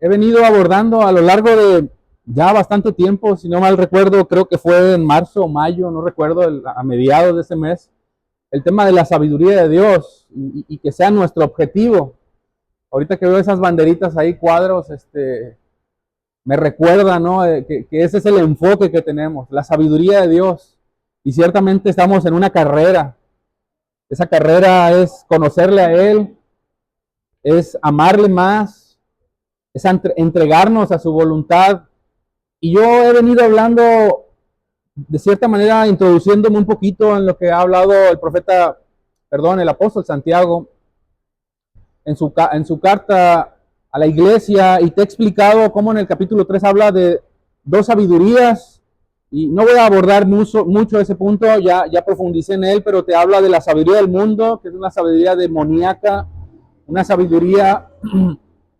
he venido abordando a lo largo de ya bastante tiempo, si no mal recuerdo, creo que fue en marzo o mayo, no recuerdo, a mediados de ese mes, el tema de la sabiduría de Dios y que sea nuestro objetivo. Ahorita que veo esas banderitas ahí, cuadros, me recuerda, ¿no? Que ese es el enfoque que tenemos, la sabiduría de Dios. Y ciertamente estamos en una carrera. Esa carrera es conocerle a Él, es amarle más, es entregarnos a su voluntad. Y yo he venido hablando, de cierta manera, introduciéndome un poquito en lo que ha hablado el apóstol Santiago, en su carta a la iglesia, y te he explicado cómo en el capítulo 3 habla de dos sabidurías, y no voy a abordar mucho ese punto, ya profundicé en él, pero te habla de la sabiduría del mundo, que es una sabiduría demoníaca, una sabiduría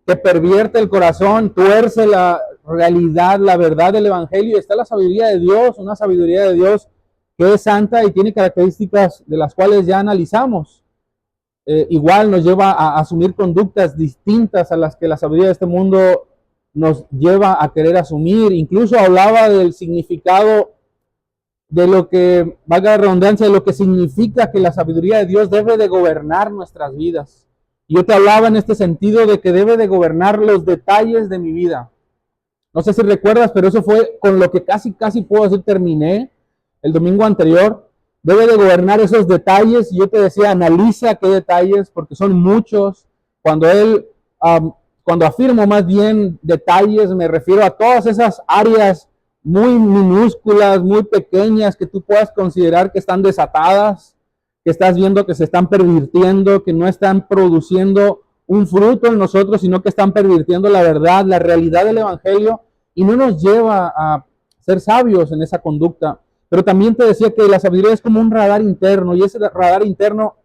que pervierte el corazón, tuerce la realidad, la verdad del evangelio. Está la sabiduría de Dios, una sabiduría de Dios que es santa y tiene características de las cuales ya analizamos. Igual nos lleva a asumir conductas distintas a las que la sabiduría de este mundo nos lleva a querer asumir. Incluso hablaba del significado de lo que, valga la redundancia, de lo que significa que la sabiduría de Dios debe de gobernar nuestras vidas. Y yo te hablaba en este sentido de que debe de gobernar los detalles de mi vida. No sé si recuerdas, pero eso fue con lo que casi puedo decir terminé el domingo anterior. Debe de gobernar esos detalles. Y yo te decía, analiza qué detalles, porque son muchos. Cuando afirmo más bien detalles, me refiero a todas esas áreas muy minúsculas, muy pequeñas, que tú puedas considerar que están desatadas, que estás viendo que se están pervirtiendo, que no están produciendo un fruto en nosotros, sino que están pervirtiendo la verdad, la realidad del evangelio, y no nos lleva a ser sabios en esa conducta. Pero también te decía que la sabiduría es como un radar interno, y ese radar interno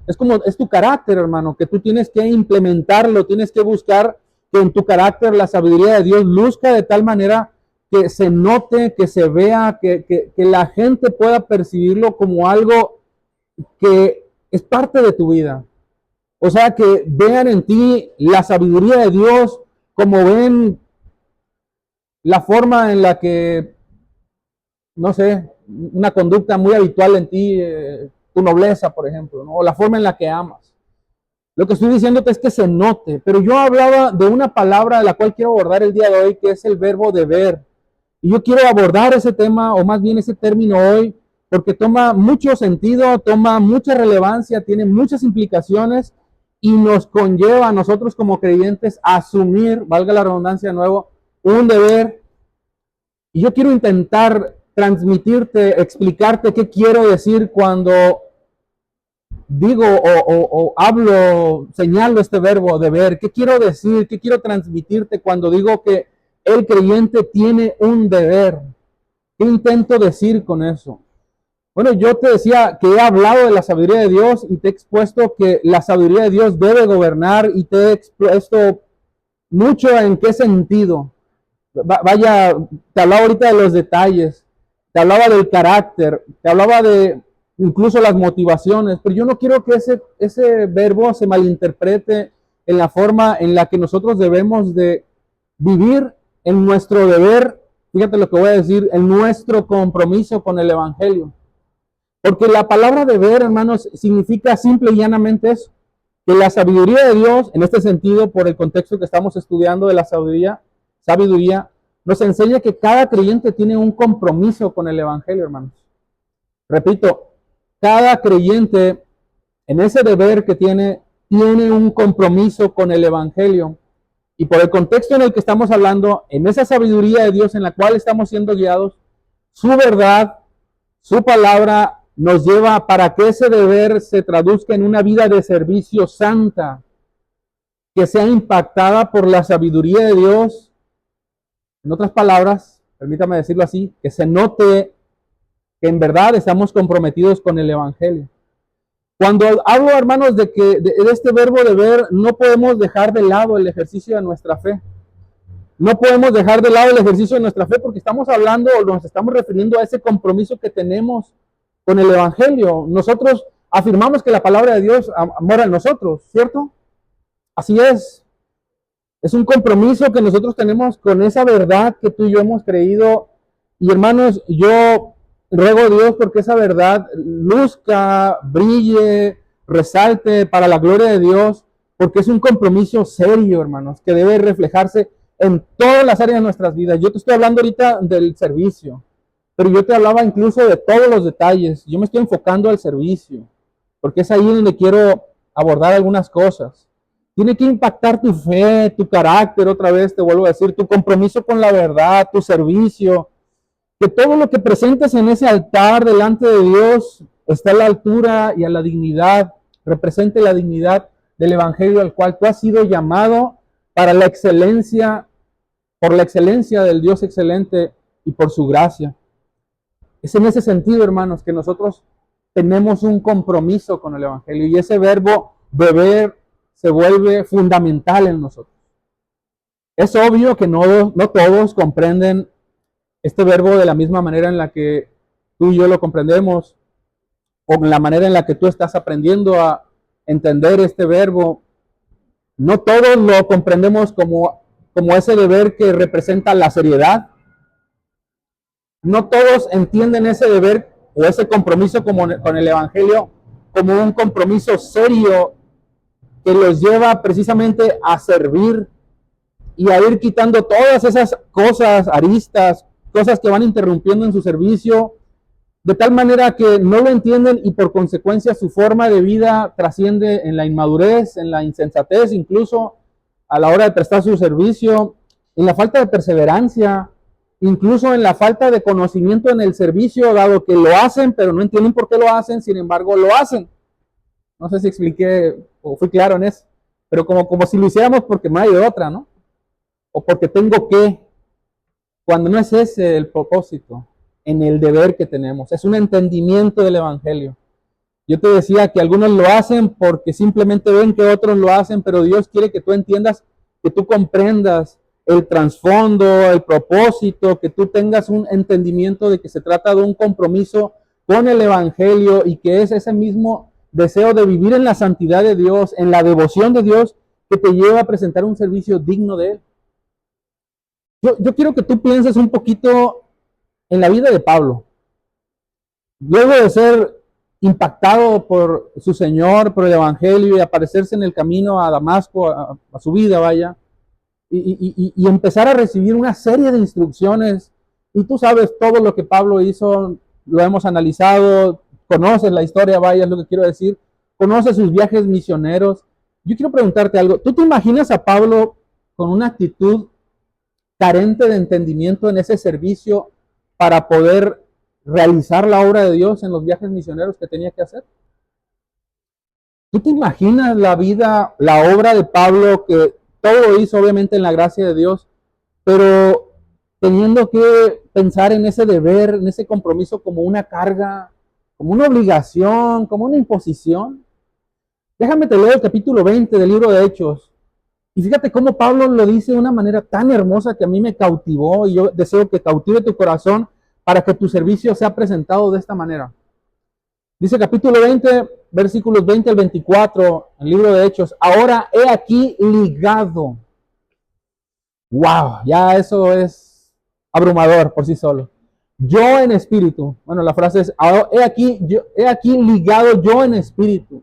es tu carácter, hermano, que tú tienes que implementarlo, tienes que buscar que en tu carácter la sabiduría de Dios luzca de tal manera que se note, que se vea, que la gente pueda percibirlo como algo que es parte de tu vida. O sea, que vean en ti la sabiduría de Dios, como ven la forma en la que, no sé, una conducta muy habitual en ti, tu nobleza, por ejemplo, ¿no? O la forma en la que amas. Lo que estoy diciéndote es que se note, pero yo hablaba de una palabra de la cual quiero abordar el día de hoy, que es el verbo deber. Y yo quiero abordar ese tema, o más bien ese término hoy, porque toma mucho sentido, toma mucha relevancia, tiene muchas implicaciones y nos conlleva a nosotros como creyentes a asumir, valga la redundancia de nuevo, un deber. Y yo quiero intentar transmitirte, explicarte qué quiero decir cuando digo o hablo, señalo este verbo deber. ¿Qué quiero decir? ¿Qué quiero transmitirte cuando digo que el creyente tiene un deber? ¿Qué intento decir con eso? Bueno, yo te decía que he hablado de la sabiduría de Dios y te he expuesto que la sabiduría de Dios debe gobernar, y te he expuesto mucho en qué sentido. Vaya, te hablaba ahorita de los detalles, te hablaba del carácter, te hablaba de incluso las motivaciones, pero yo no quiero que ese verbo se malinterprete en la forma en la que nosotros debemos de vivir en nuestro deber. Fíjate lo que voy a decir, en nuestro compromiso con el evangelio. Porque la palabra deber, hermanos, significa simple y llanamente eso, que la sabiduría de Dios, en este sentido, por el contexto que estamos estudiando de la sabiduría, nos enseña que cada creyente tiene un compromiso con el evangelio, hermanos. Repito, cada creyente en ese deber que tiene un compromiso con el evangelio. Y por el contexto en el que estamos hablando, en esa sabiduría de Dios en la cual estamos siendo guiados, su verdad, su palabra nos lleva para que ese deber se traduzca en una vida de servicio santa, que sea impactada por la sabiduría de Dios. En otras palabras, permítame decirlo así, que se note que en verdad estamos comprometidos con el evangelio. Cuando hablo, hermanos, de este verbo deber, no podemos dejar de lado el ejercicio de nuestra fe. No podemos dejar de lado el ejercicio de nuestra fe, porque estamos hablando o nos estamos refiriendo a ese compromiso que tenemos con el evangelio. Nosotros afirmamos que la palabra de Dios mora en nosotros, ¿cierto? Así es. Es un compromiso que nosotros tenemos con esa verdad que tú y yo hemos creído. Y hermanos, yo ruego a Dios porque esa verdad luzca, brille, resalte para la gloria de Dios, porque es un compromiso serio, hermanos, que debe reflejarse en todas las áreas de nuestras vidas. Yo te estoy hablando ahorita del servicio, pero yo te hablaba incluso de todos los detalles. Yo me estoy enfocando al servicio, porque es ahí donde quiero abordar algunas cosas. Tiene que impactar tu fe, tu carácter, otra vez te vuelvo a decir, tu compromiso con la verdad, tu servicio, que todo lo que presentes en ese altar delante de Dios está a la altura y a la dignidad, represente la dignidad del evangelio al cual tú has sido llamado para la excelencia, por la excelencia del Dios excelente y por su gracia. Es en ese sentido, hermanos, que nosotros tenemos un compromiso con el evangelio y ese verbo beber se vuelve fundamental en nosotros. Es obvio que no todos comprenden este verbo de la misma manera en la que tú y yo lo comprendemos, o en la manera en la que tú estás aprendiendo a entender este verbo. No todos lo comprendemos como ese deber que representa la seriedad. No todos entienden ese deber o ese compromiso con el evangelio como un compromiso serio que los lleva precisamente a servir y a ir quitando todas esas cosas, aristas, cosas que van interrumpiendo en su servicio, de tal manera que no lo entienden y por consecuencia su forma de vida trasciende en la inmadurez, en la insensatez, incluso a la hora de prestar su servicio, en la falta de perseverancia, incluso en la falta de conocimiento en el servicio, dado que lo hacen, pero no entienden por qué lo hacen, sin embargo lo hacen. No sé si expliqué o fui claro en eso, pero como si lo hiciéramos porque no hay de otra, ¿no? O porque tengo que, cuando no es ese el propósito en el deber que tenemos, es un entendimiento del evangelio. Yo te decía que algunos lo hacen porque simplemente ven que otros lo hacen, pero Dios quiere que tú entiendas, que tú comprendas el trasfondo, el propósito, que tú tengas un entendimiento de que se trata de un compromiso con el evangelio y que es ese mismo deseo de vivir en la santidad de Dios, en la devoción de Dios, que te lleva a presentar un servicio digno de Él. Yo quiero que tú pienses un poquito en la vida de Pablo. Luego de ser impactado por su Señor, por el Evangelio y aparecerse en el camino a Damasco, a su vida, vaya, y empezar a recibir una serie de instrucciones. Y tú sabes todo lo que Pablo hizo, lo hemos analizado, conoces la historia, vaya, es lo que quiero decir, conoces sus viajes misioneros. Yo quiero preguntarte algo. ¿Tú te imaginas a Pablo con una actitud carente de entendimiento en ese servicio para poder realizar la obra de Dios en los viajes misioneros que tenía que hacer? ¿Tú te imaginas la vida, la obra de Pablo, que todo lo hizo obviamente en la gracia de Dios, pero teniendo que pensar en ese deber, en ese compromiso como una carga, como una obligación, como una imposición? Déjame te leo el capítulo 20 del libro de Hechos. Y fíjate cómo Pablo lo dice de una manera tan hermosa que a mí me cautivó, y yo deseo que cautive tu corazón para que tu servicio sea presentado de esta manera. Dice capítulo 20, versículos 20 al 24, el libro de Hechos: ahora he aquí ligado. Wow, ya eso es abrumador por sí solo. Yo en espíritu. Bueno, la frase es: ahora he aquí ligado yo en espíritu.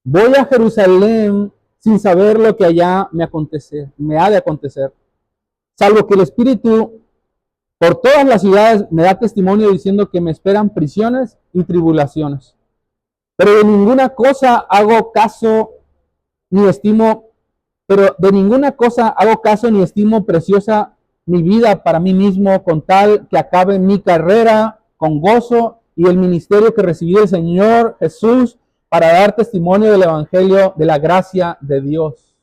Voy a Jerusalén sin saber lo que allá me ha de acontecer, salvo que el Espíritu por todas las ciudades me da testimonio diciendo que me esperan prisiones y tribulaciones. Pero de ninguna cosa hago caso ni estimo preciosa mi vida para mí mismo, con tal que acabe mi carrera con gozo y el ministerio que recibí del Señor Jesús para dar testimonio del evangelio de la gracia de Dios.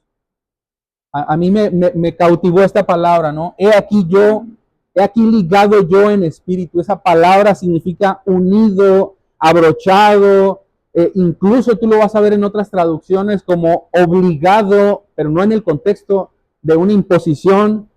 A mí me cautivó esta palabra, ¿no? He aquí ligado yo en espíritu. Esa palabra significa unido, abrochado, incluso tú lo vas a ver en otras traducciones como obligado, pero no en el contexto de una imposición,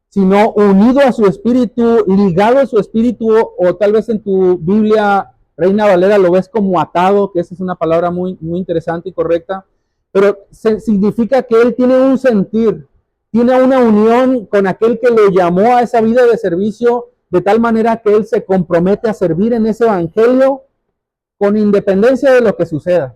sino unido a su espíritu, ligado a su espíritu, o tal vez en tu Biblia Reina Valera lo ves como atado, que esa es una palabra muy, muy interesante y correcta, pero significa que él tiene un sentir, tiene una unión con aquel que lo llamó a esa vida de servicio, de tal manera que él se compromete a servir en ese evangelio con independencia de lo que suceda.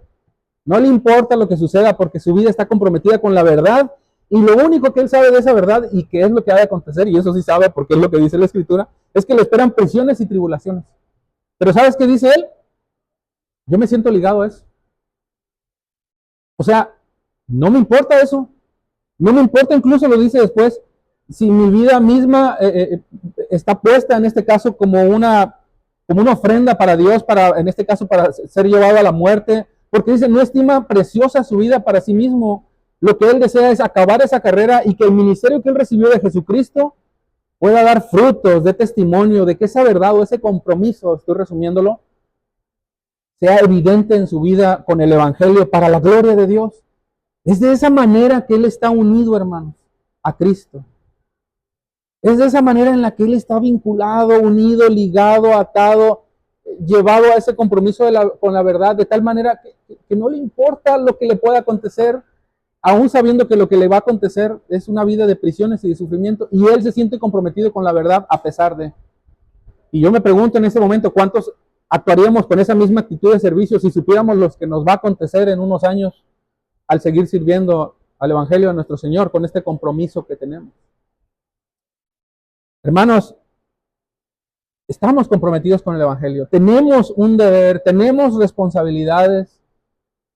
No le importa lo que suceda porque su vida está comprometida con la verdad y lo único que él sabe de esa verdad y que es lo que ha de acontecer, y eso sí sabe porque es lo que dice la Escritura, es que le esperan prisiones y tribulaciones. Pero ¿sabes qué dice él? Yo me siento ligado a eso. O sea, no me importa eso. No me importa, incluso lo dice después, si mi vida misma está puesta en este caso como una ofrenda para Dios, en este caso para ser llevado a la muerte, porque dice, no estima preciosa su vida para sí mismo. Lo que él desea es acabar esa carrera y que el ministerio que él recibió de Jesucristo pueda dar frutos de testimonio de que esa verdad o ese compromiso, estoy resumiéndolo, sea evidente en su vida con el Evangelio para la gloria de Dios. Es de esa manera que él está unido, hermanos, a Cristo. Es de esa manera en la que él está vinculado, unido, ligado, atado, llevado a ese compromiso con la verdad, de tal manera que no le importa lo que le pueda acontecer, aún sabiendo que lo que le va a acontecer es una vida de prisiones y de sufrimiento, y él se siente comprometido con la verdad a pesar de. Y yo me pregunto en este momento, ¿cuántos actuaríamos con esa misma actitud de servicio si supiéramos lo que nos va a acontecer en unos años al seguir sirviendo al Evangelio de nuestro Señor con este compromiso que tenemos? Hermanos, estamos comprometidos con el Evangelio, tenemos un deber, tenemos responsabilidades,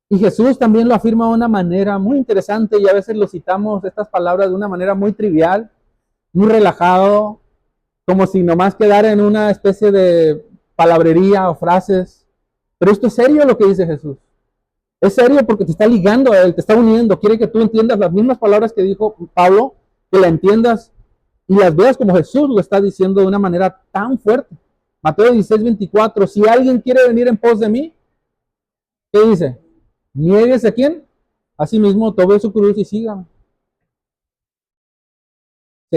y Jesús también lo afirma de una manera muy interesante, y a veces lo citamos estas palabras de una manera muy trivial, muy relajado, como si nomás quedara en una especie de palabrería o frases. Pero esto es serio lo que dice Jesús. Es serio porque te está ligando a él, te está uniendo, quiere que tú entiendas las mismas palabras que dijo Pablo, que la entiendas y las veas como Jesús lo está diciendo de una manera tan fuerte. Mateo 16:24, si alguien quiere venir en pos de mí, ¿qué dice? Niéguese a quién, asimismo tome su cruz y sígame.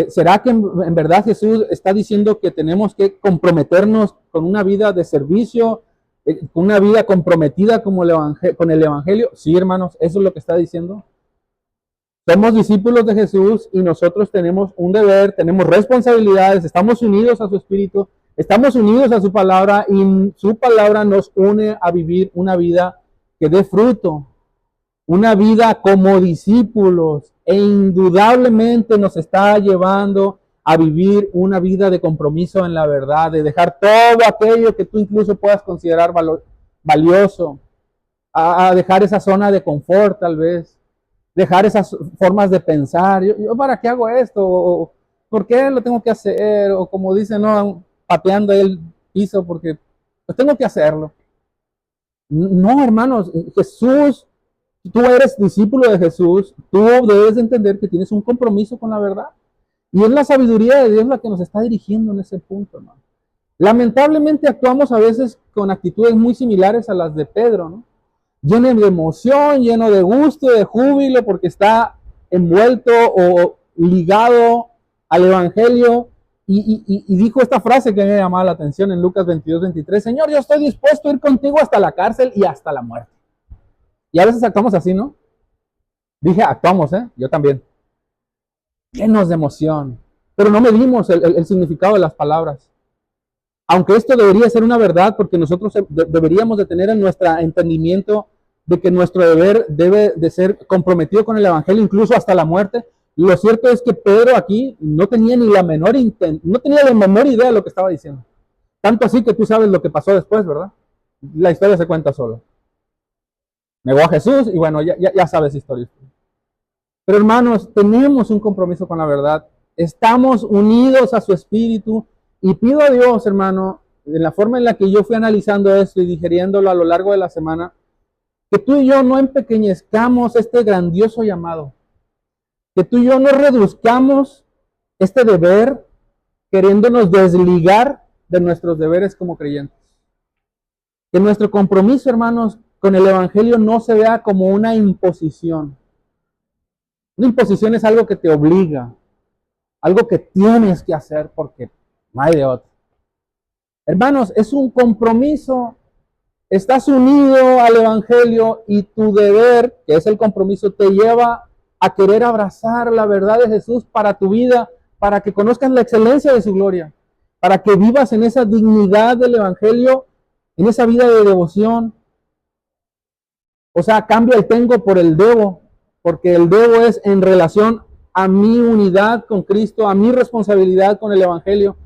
¿Será que en verdad Jesús está diciendo que tenemos que comprometernos con una vida de servicio, con una vida comprometida con el Evangelio? Sí, hermanos, eso es lo que está diciendo. Somos discípulos de Jesús y nosotros tenemos un deber, tenemos responsabilidades, estamos unidos a su Espíritu, estamos unidos a su palabra y su palabra nos une a vivir una vida que dé fruto, una vida como discípulos, e indudablemente nos está llevando a vivir una vida de compromiso en la verdad, de dejar todo aquello que tú incluso puedas considerar valioso, a dejar esa zona de confort tal vez, dejar esas formas de pensar, yo para qué hago esto, o por qué lo tengo que hacer, o como dicen, no, pateando el piso porque pues tengo que hacerlo. No, hermanos, Jesús, tú eres discípulo de Jesús, tú debes entender que tienes un compromiso con la verdad. Y es la sabiduría de Dios la que nos está dirigiendo en ese punto, hermano. Lamentablemente actuamos a veces con actitudes muy similares a las de Pedro, ¿no? Lleno de emoción, lleno de gusto, de júbilo, porque está envuelto o ligado al Evangelio. Y dijo esta frase que me llamaba la atención en Lucas 22:23, Señor, yo estoy dispuesto a ir contigo hasta la cárcel y hasta la muerte. Y a veces actuamos así, ¿no? Dije, actuamos, yo también. Llenos de emoción. Pero no medimos el significado de las palabras. Aunque esto debería ser una verdad, porque nosotros deberíamos de tener en nuestro entendimiento de que nuestro deber debe de ser comprometido con el Evangelio, incluso hasta la muerte. Lo cierto es que Pedro aquí no tenía ni la menor idea de lo que estaba diciendo. Tanto así que tú sabes lo que pasó después, ¿verdad? La historia se cuenta solo. Negó a Jesús y bueno, ya sabes historia. Pero hermanos, tenemos un compromiso con la verdad. Estamos unidos a su Espíritu y pido a Dios, hermano, en la forma en la que yo fui analizando esto y digeriéndolo a lo largo de la semana, que tú y yo no empequeñezcamos este grandioso llamado. Que tú y yo no reduzcamos este deber queriéndonos desligar de nuestros deberes como creyentes. Que nuestro compromiso, hermanos, con el Evangelio no se vea como una imposición. Una imposición es algo que te obliga, algo que tienes que hacer porque no hay de otro. Hermanos, es un compromiso. Estás unido al Evangelio y tu deber, que es el compromiso, te lleva a querer abrazar la verdad de Jesús para tu vida, para que conozcas la excelencia de su gloria, para que vivas en esa dignidad del Evangelio, en esa vida de devoción. O sea, cambia el tengo por el debo, porque el debo es en relación a mi unidad con Cristo, a mi responsabilidad con el Evangelio.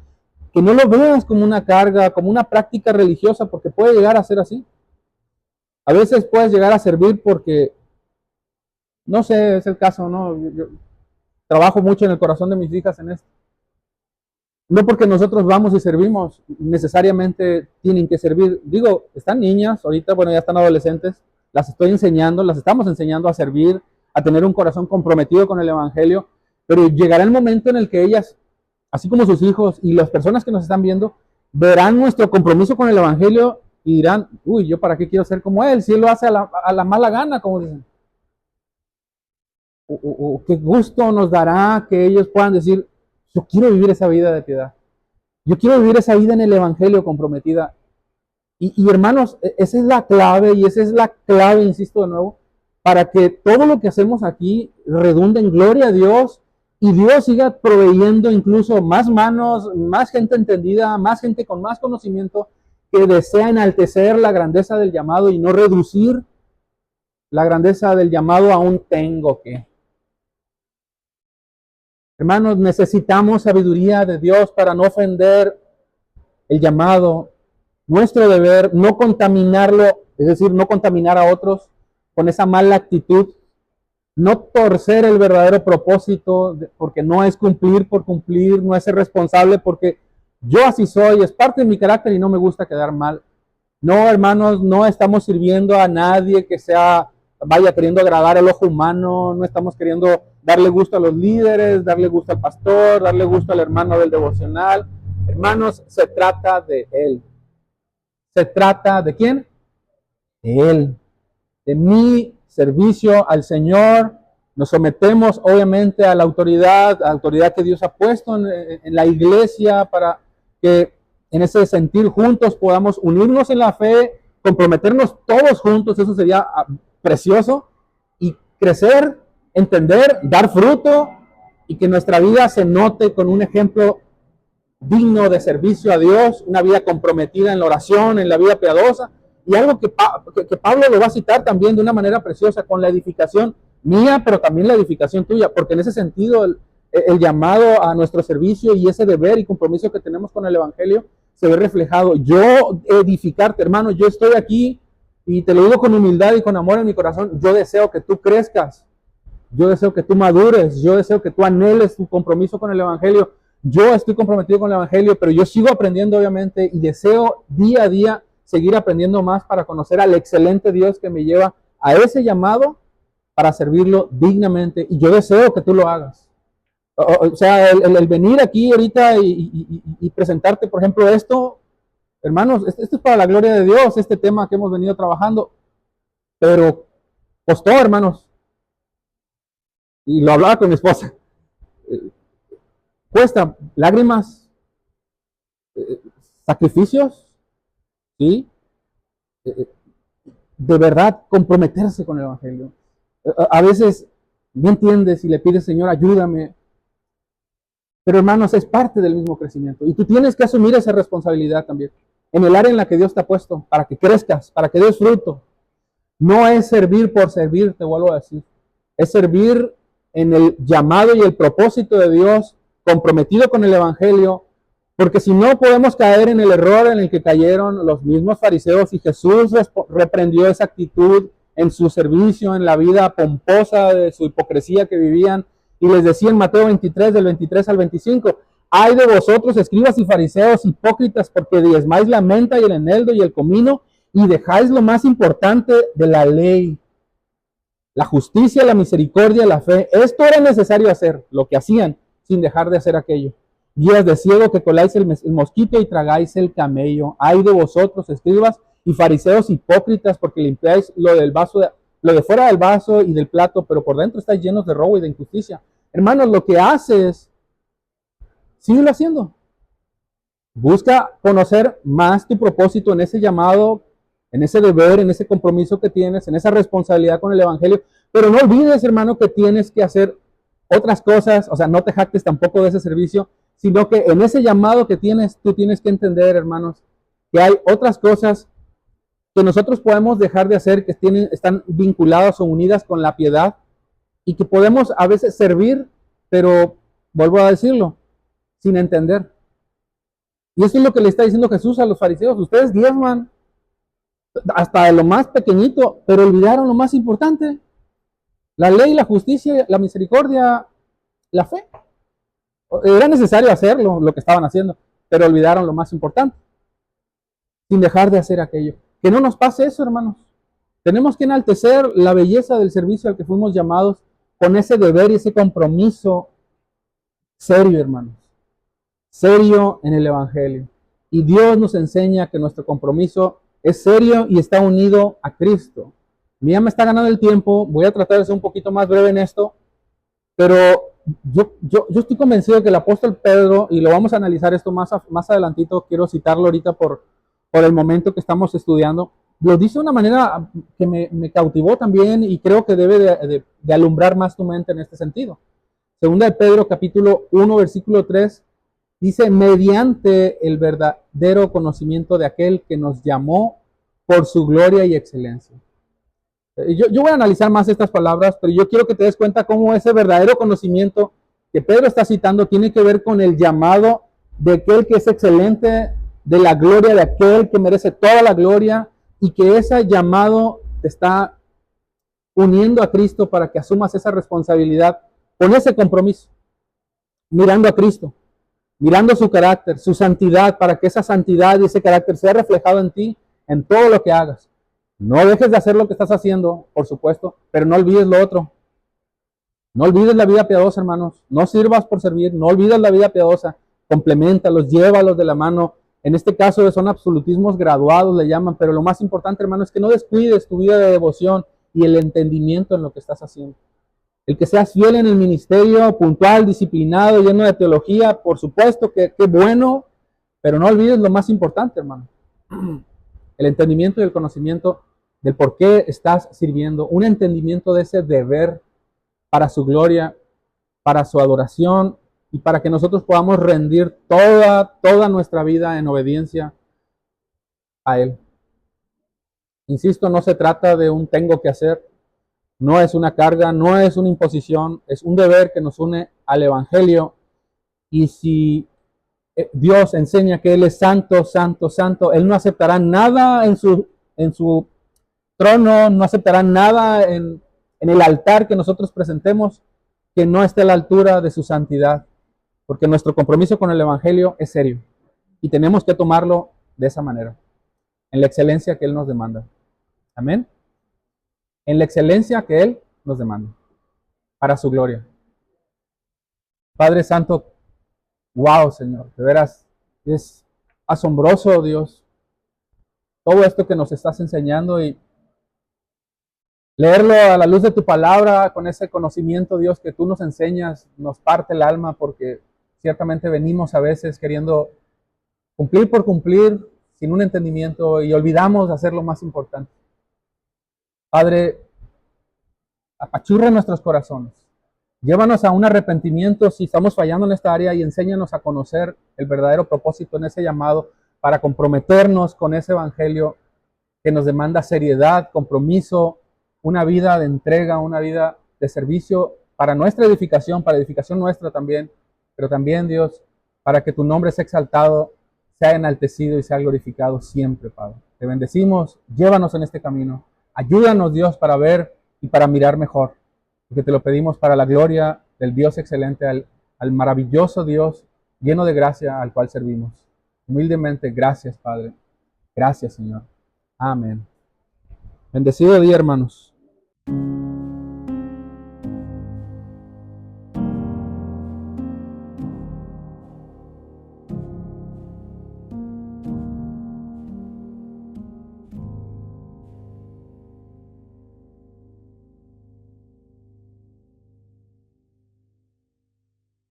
Que no lo veas como una carga, como una práctica religiosa, porque puede llegar a ser así. A veces puedes llegar a servir porque, no sé, es el caso, ¿no? Yo trabajo mucho en el corazón de mis hijas en esto. No porque nosotros vamos y servimos, necesariamente tienen que servir. Digo, están niñas, ahorita, bueno, ya están adolescentes, las estoy enseñando, las estamos enseñando a servir, a tener un corazón comprometido con el Evangelio, pero llegará el momento en el que ellas, así como sus hijos y las personas que nos están viendo, verán nuestro compromiso con el Evangelio y dirán, uy, ¿yo para qué quiero ser como él? Si él lo hace a la mala gana, como dicen. O qué gusto nos dará que ellos puedan decir, yo quiero vivir esa vida de piedad. Yo quiero vivir esa vida en el Evangelio comprometida. Y hermanos, esa es la clave, y esa es la clave, insisto de nuevo, para que todo lo que hacemos aquí redunde en gloria a Dios y Dios siga proveyendo incluso más manos, más gente entendida, más gente con más conocimiento que desea enaltecer la grandeza del llamado y no reducir la grandeza del llamado a un tengo que. Hermanos, necesitamos sabiduría de Dios para no ofender el llamado, nuestro deber, no contaminarlo, es decir, no contaminar a otros con esa mala actitud, no torcer el verdadero propósito, porque no es cumplir por cumplir, no es ser responsable porque yo así soy, es parte de mi carácter y no me gusta quedar mal. No, hermanos, no estamos sirviendo a nadie que vaya queriendo agradar al ojo humano, no estamos queriendo darle gusto a los líderes, darle gusto al pastor, darle gusto al hermano del devocional. Hermanos, se trata de Él. ¿Se trata de quién? De Él. De mi servicio al Señor. Nos sometemos obviamente a la autoridad que Dios ha puesto en la iglesia para que en ese sentir juntos podamos unirnos en la fe, comprometernos todos juntos, eso sería precioso, y crecer, entender, dar fruto y que nuestra vida se note con un ejemplo digno de servicio a Dios, una vida comprometida en la oración, en la vida piadosa, y algo que Pablo lo va a citar también de una manera preciosa con la edificación mía, pero también la edificación tuya, porque en ese sentido el llamado a nuestro servicio y ese deber y compromiso que tenemos con el Evangelio se ve reflejado. Yo edificarte, hermano, yo estoy aquí y te lo digo con humildad y con amor en mi corazón, yo deseo que tú crezcas, yo deseo que tú madures, yo deseo que tú anheles tu compromiso con el Evangelio. Yo estoy comprometido con el Evangelio, pero yo sigo aprendiendo obviamente y deseo día a día seguir aprendiendo más para conocer al excelente Dios que me lleva a ese llamado para servirlo dignamente, y yo deseo que tú lo hagas. O sea, el venir aquí ahorita y presentarte, por ejemplo, esto, hermanos, esto es para la gloria de Dios, este tema que hemos venido trabajando, pero costó, hermanos, y lo hablaba con mi esposa, cuesta lágrimas, sacrificios, ¿sí? De verdad comprometerse con el Evangelio. A veces no entiendes y le pides, Señor, ayúdame. Pero hermanos, es parte del mismo crecimiento. Y tú tienes que asumir esa responsabilidad también. En el área en la que Dios te ha puesto, para que crezcas, para que des fruto. No es servir por servir, te vuelvo a decir. Es servir en el llamado y el propósito de Dios, comprometido con el Evangelio. Porque si no, podemos caer en el error en el que cayeron los mismos fariseos, y Jesús reprendió esa actitud en su servicio, en la vida pomposa de su hipocresía que vivían, y les decía en Mateo 23, del 23 al 25, ay de vosotros, escribas y fariseos hipócritas, porque diezmáis la menta y el eneldo y el comino, y dejáis lo más importante de la ley, la justicia, la misericordia, la fe. Esto era necesario hacer, lo que hacían, sin dejar de hacer aquello. Guías de ciego que coláis el mosquito y tragáis el camello. Ay de vosotros, escribas y fariseos hipócritas, porque limpiáis lo de fuera del vaso y del plato, pero por dentro estáis llenos de robo y de injusticia. Hermanos, lo que haces, síguelo haciendo. Busca conocer más tu propósito en ese llamado, en ese deber, en ese compromiso que tienes, en esa responsabilidad con el Evangelio. Pero no olvides, hermano, que tienes que hacer otras cosas, o sea, no te jactes tampoco de ese servicio, sino que en ese llamado que tienes, tú tienes que entender, hermanos, que hay otras cosas que nosotros podemos dejar de hacer, que están vinculadas o unidas con la piedad, y que podemos a veces servir, pero, vuelvo a decirlo, sin entender. Y eso es lo que le está diciendo Jesús a los fariseos. Ustedes diezman hasta de lo más pequeñito, pero olvidaron lo más importante: la ley, la justicia, la misericordia, la fe. Era necesario hacerlo, lo que estaban haciendo, pero olvidaron lo más importante, sin dejar de hacer aquello. Que no nos pase eso, hermanos. Tenemos que enaltecer la belleza del servicio al que fuimos llamados, con ese deber y ese compromiso serio, hermanos. Serio en el Evangelio. Y Dios nos enseña que nuestro compromiso es serio y está unido a Cristo. Ya me está ganando el tiempo, voy a tratar de ser un poquito más breve en esto, pero yo estoy convencido de que el apóstol Pedro, y lo vamos a analizar esto más adelantito, quiero citarlo ahorita por el momento que estamos estudiando, lo dice de una manera que me cautivó también, y creo que debe de alumbrar más tu mente en este sentido. Segunda de Pedro, capítulo 1, versículo 3, dice: mediante el verdadero conocimiento de aquel que nos llamó por su gloria y excelencia. Yo voy a analizar más estas palabras, pero yo quiero que te des cuenta cómo ese verdadero conocimiento que Pedro está citando tiene que ver con el llamado de aquel que es excelente, de la gloria de aquel que merece toda la gloria, y que ese llamado te está uniendo a Cristo para que asumas esa responsabilidad con ese compromiso, mirando a Cristo, mirando su carácter, su santidad, para que esa santidad y ese carácter sea reflejado en ti, en todo lo que hagas. No dejes de hacer lo que estás haciendo, por supuesto, pero no olvides lo otro. No olvides la vida piadosa, hermanos. No sirvas por servir, no olvides la vida piadosa. Compleméntalos, llévalos de la mano. En este caso son absolutismos graduados, le llaman, pero lo más importante, hermano, es que no descuides tu vida de devoción y el entendimiento en lo que estás haciendo. El que seas fiel en el ministerio, puntual, disciplinado, lleno de teología, por supuesto que bueno, pero no olvides lo más importante, hermano. El entendimiento y el conocimiento del por qué estás sirviendo, un entendimiento de ese deber para su gloria, para su adoración, y para que nosotros podamos rendir toda nuestra vida en obediencia a Él. Insisto, no se trata de un tengo que hacer, no es una carga, no es una imposición, es un deber que nos une al Evangelio. Y si Dios enseña que Él es santo, santo, santo, Él no aceptará nada en su trono, no aceptará nada en el altar que nosotros presentemos que no esté a la altura de su santidad, porque nuestro compromiso con el Evangelio es serio y tenemos que tomarlo de esa manera, en la excelencia que Él nos demanda. Amén. En la excelencia que Él nos demanda, para su gloria. Padre Santo, wow, Señor, de veras, es asombroso, Dios, todo esto que nos estás enseñando, y leerlo a la luz de tu palabra, con ese conocimiento, Dios, que tú nos enseñas, nos parte el alma, porque ciertamente venimos a veces queriendo cumplir por cumplir, sin un entendimiento, y olvidamos hacer lo más importante. Padre, apachurra nuestros corazones. Llévanos a un arrepentimiento si estamos fallando en esta área, y enséñanos a conocer el verdadero propósito en ese llamado, para comprometernos con ese evangelio que nos demanda seriedad, compromiso, una vida de entrega, una vida de servicio para nuestra edificación, para edificación nuestra también, pero también, Dios, para que tu nombre sea exaltado, sea enaltecido y sea glorificado siempre, Padre. Te bendecimos, llévanos en este camino. Ayúdanos, Dios, para ver y para mirar mejor, porque te lo pedimos para la gloria del Dios excelente, al maravilloso Dios lleno de gracia al cual servimos. Humildemente, gracias, Padre. Gracias, Señor. Amén. Bendecido día, hermanos.